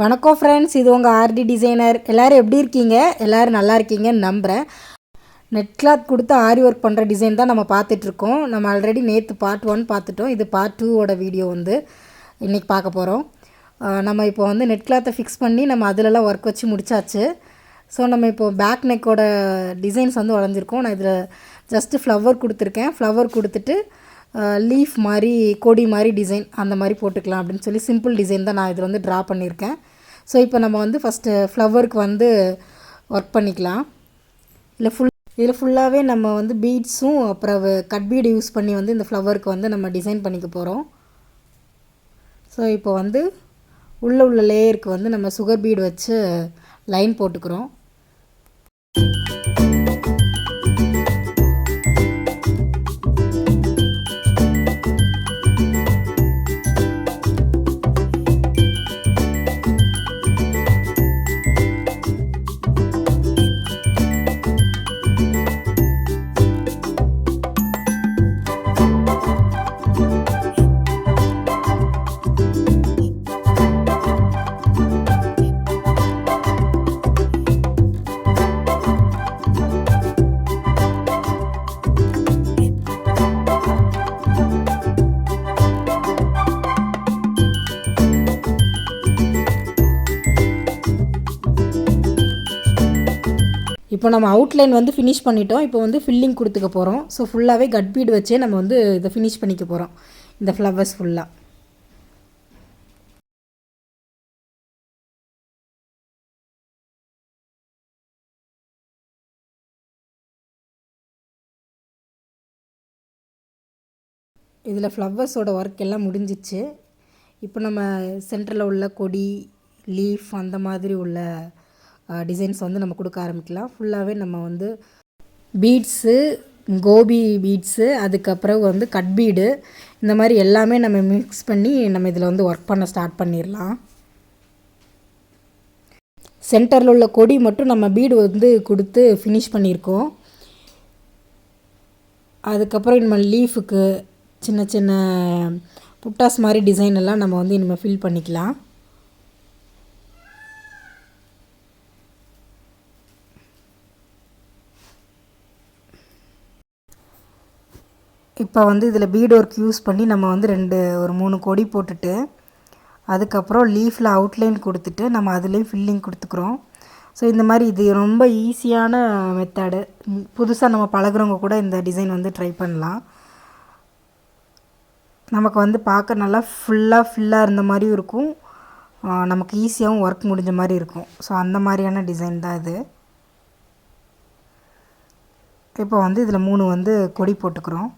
வணக்கம் ஃப்ரெண்ட்ஸ், இது உங்கள் ஆர்டி டிசைனர். எல்லோரும் எப்படி இருக்கீங்க? எல்லோரும் நல்லா இருக்கீங்கன்னு நம்புகிறேன். நெட் கிளாத் கொடுத்து ஆரி ஒர்க் பண்ணுற டிசைன் தான் நம்ம பார்த்துட்ருக்கோம். நம்ம ஆல்ரெடி நேற்று பார்ட் 1 பார்த்துட்டோம். இது பார்ட் 2 வீடியோ இன்றைக்கி பார்க்க போகிறோம். நம்ம இப்போ நெட் கிளாத்தை ஃபிக்ஸ் பண்ணி நம்ம அதிலலாம் ஒர்க் வச்சு முடிச்சாச்சு. ஸோ நம்ம இப்போது பேக் நெக்கோட டிசைன்ஸ் வரைஞ்சிருக்கோம். நான் இதில் ஜஸ்ட்டு ஃப்ளவர் கொடுத்துருக்கேன். ஃப்ளவர் கொடுத்துட்டு லீஃப் மாதிரி கொடி மாதிரி டிசைன் அந்த மாதிரி போட்டுக்கலாம் அப்படின்னு சொல்லி சிம்பிள் டிசைன் தான் நான் இதில் ட்ரா பண்ணியிருக்கேன். ஸோ இப்போ நம்ம ஃபஸ்ட்டு ஃப்ளவருக்கு ஒர்க் பண்ணிக்கலாம். இதில் ஃபுல்லாகவே நம்ம பீட்ஸும் அப்புறம் கட் பீடு யூஸ் பண்ணி இந்த ஃப்ளவருக்கு நம்ம டிசைன் பண்ணிக்க போகிறோம். ஸோ இப்போ உள்ள லேயருக்கு நம்ம சுகர் பீடு வச்சு லைன் போட்டுக்கிறோம். இப்போ நம்ம அவுட்லைன் ஃபினிஷ் பண்ணிட்டோம். இப்போ ஃபில்லிங் கொடுத்துக்க போகிறோம். ஸோ ஃபுல்லாகவே கட் பீடு வச்சே நம்ம இதை ஃபினிஷ் பண்ணிக்க போகிறோம். இந்த ஃப்ளவர்ஸ் ஃபுல்லாக இதில் ஃப்ளவர்ஸோட ஒர்க் எல்லாம் முடிஞ்சிச்சு. இப்போ நம்ம சென்டரில் உள்ள கொடி, லீஃப் அந்த மாதிரி உள்ள டிசைன்ஸ் நம்ம கொடுக்க ஆரம்பிக்கலாம். ஃபுல்லாகவே நம்ம பீட்ஸு, கோபி பீட்ஸு, அதுக்கப்புறம் கட் பீடு, இந்த மாதிரி எல்லாமே நம்ம மிக்ஸ் பண்ணி நம்ம இதில் ஒர்க் பண்ண ஸ்டார்ட் பண்ணிடலாம். சென்டரில் உள்ள கொடி மட்டும் நம்ம பீடு கொடுத்து ஃபினிஷ் பண்ணியிருக்கோம். அதுக்கப்புறம் நம்ம லீஃபுக்கு சின்ன சின்ன புட்டாஸ் மாதிரி டிசைன் எல்லாம் நம்ம இனிமேல் ஃபில் பண்ணிக்கலாம். இப்போ இதில் பீட் ஒர்க் யூஸ் பண்ணி நம்ம ஒரு 3 கொடி போட்டுட்டு அதுக்கப்புறம் லீஃபில் அவுட்லைன் கொடுத்துட்டு நம்ம அதுலேயும் ஃபில்லிங் கொடுத்துக்குறோம். ஸோ இந்த மாதிரி இது ரொம்ப ஈஸியான மெத்தடு. புதுசாக நம்ம பழகுறவங்க கூட இந்த டிசைன் ட்ரை பண்ணலாம். நமக்கு பார்க்க நல்லா ஃபில்லாக இருந்த மாதிரியும் இருக்கும், நமக்கு ஈஸியாகவும் ஒர்க் முடிஞ்ச மாதிரி இருக்கும். ஸோ அந்த மாதிரியான டிசைன் தான் இது. இப்போ இதில் 3 கொடி போட்டுக்கிறோம்.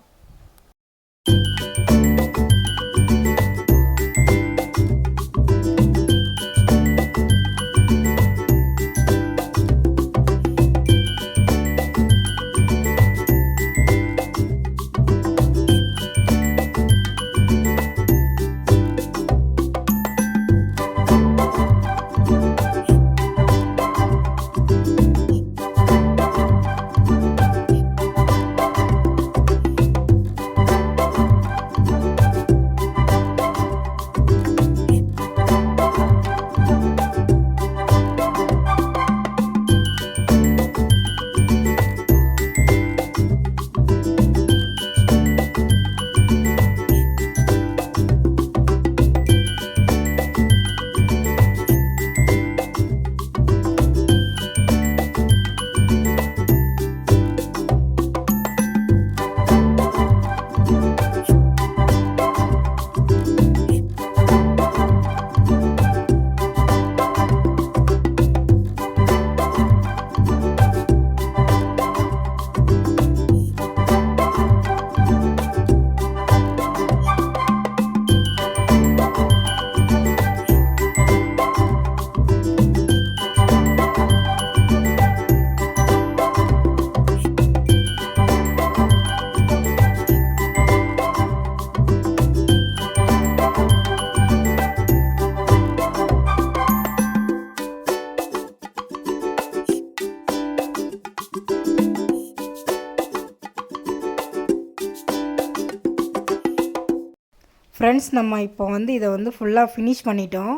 ஃப்ரெண்ட்ஸ், நம்ம இப்போ இதை ஃபுல்லாக ஃபினிஷ் பண்ணிட்டோம்.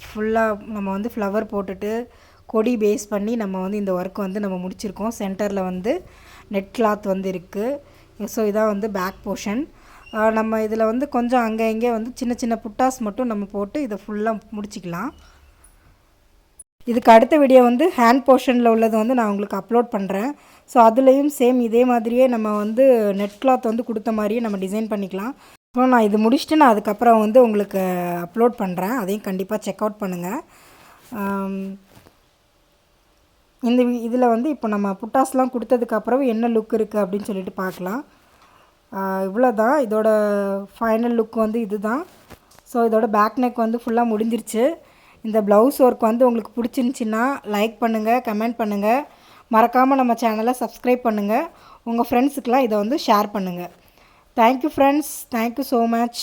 ஃபுல்லாக நம்ம வந்து ஃப்ளவர் போட்டுட்டு கொடி பேஸ் பண்ணி நம்ம வந்து இந்த ஒர்க் வந்து நம்ம முடிச்சிருக்கோம். சென்டரில் வந்து நெட் கிளாத் வந்து இருக்குது. ஸோ இதான் வந்து பேக் போர்ஷன். நம்ம இதில் வந்து கொஞ்சம் அங்கே இங்கே வந்து சின்ன சின்ன புட்டாஸ் மட்டும் நம்ம போட்டு இதை ஃபுல்லாக முடிச்சிக்கலாம். இதுக்கு அடுத்த வீடியோ வந்து ஹேண்ட் போர்ஷனில் உள்ளது வந்து நான் உங்களுக்கு அப்லோட் பண்ணுறேன். ஸோ அதுலேயும் சேம் இதே மாதிரியே நம்ம வந்து நெட் கிளாத் வந்து கொடுத்த மாதிரியே நம்ம டிசைன் பண்ணிக்கலாம். ஸோ நான் இது முடிச்சுட்டு நான் அதுக்கப்புறம் வந்து உங்களுக்கு அப்லோட் பண்ணுறேன். அதையும் கண்டிப்பாக செக் அவுட் பண்ணுங்கள். இந்த இதில் வந்து இப்போ நம்ம புட்டாஸ்லாம் கொடுத்ததுக்கப்புறம் என்ன லுக் இருக்குது அப்படின்னு சொல்லிட்டு பார்க்கலாம். இவ்வளோ தான் இதோட ஃபைனல் லுக் வந்து இது தான். ஸோ இதோட பேக் நெக் வந்து ஃபுல்லாக முடிஞ்சிருச்சு. இந்த ப்ளவுஸ் ஒர்க் வந்து உங்களுக்கு பிடிச்சிருந்துச்சின்னா லைக் பண்ணுங்கள், கமெண்ட் பண்ணுங்கள். மறக்காமல் நம்ம சேனலை சப்ஸ்கிரைப் பண்ணுங்கள். உங்கள் ஃப்ரெண்ட்ஸுக்கெலாம் இதை வந்து ஷேர் பண்ணுங்கள். Thank you friends. Thank you so much.